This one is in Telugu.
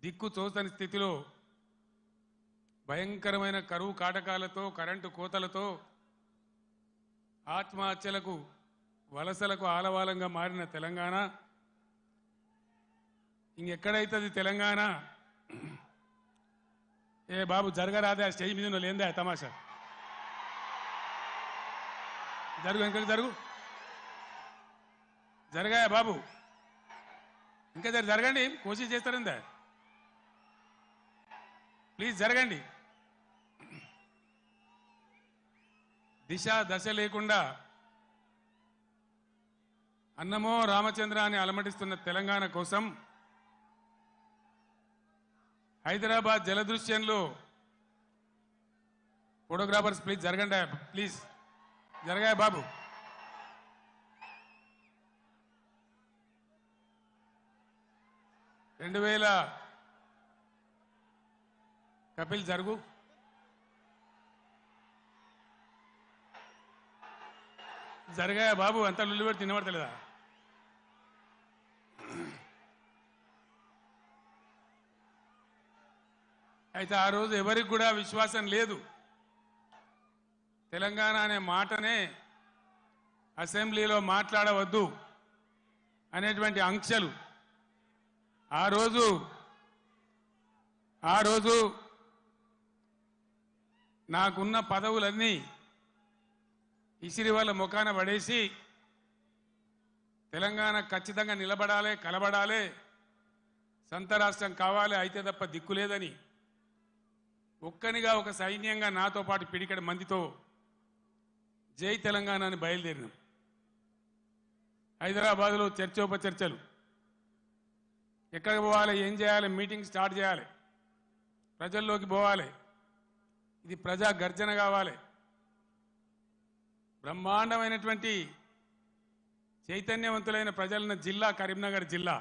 దిక్కు తోచని స్థితిలో భయంకరమైన కరువు కాటకాలతో కరెంటు కోతలతో ఆత్మహత్యలకు వలసలకు ఆలవాలంగా మారిన తెలంగాణ ఇంకెక్కడైతుంది తెలంగాణ? ఏ బాబు జరగరాదే, స్టేజ్ మీద లేందా తమాషా? జరుగు, వెనకకి జరుగు, జరగాయా బాబు? ఇంకా జరగండి, కోషిష్ చేస్తారందా? ప్లీజ్ జరగండి. దిశ దశ లేకుండా అన్నమో రామచంద్ర అని అలమటిస్తున్న తెలంగాణ కోసం హైదరాబాద్ జలదృశ్యంలో ఫోటోగ్రాఫర్స్ ప్లీజ్ జరగండి, ప్లీజ్ జరగాయ బాబు. కపిల్ జరుగు. జరగాయ బాబు, అంతా లుల్లి పెట్టి తినబడతలేదా? అయితే ఆ రోజు ఎవరికి కూడా విశ్వాసం లేదు. తెలంగాణ అనే మాటనే అసెంబ్లీలో మాట్లాడవద్దు అనేటువంటి ఆంక్షలు ఆ రోజు నాకున్న పదవులన్నీ ఇసిరి వాళ్ళ ముఖాన పడేసి తెలంగాణ ఖచ్చితంగా నిలబడాలి, కలబడాలి, సొంత రాష్ట్రం కావాలి, అయితే తప్ప దిక్కులేదని ఒక్కనిగా ఒక సైన్యంగా నాతో పాటు పిడికడ మందితో జై తెలంగాణ అని బయలుదేరినాం. హైదరాబాద్లో చర్చోపచర్చలు, ఎక్కడికి పోవాలి, ఏం చేయాలి, మీటింగ్ స్టార్ట్ చేయాలి, ప్రజల్లోకి పోవాలి, ఇది ప్రజా గర్జన కావాలి. బ్రహ్మాండమైనటువంటి చైతన్యవంతులైన ప్రజలున్న జిల్లా కరీంనగర్ జిల్లా.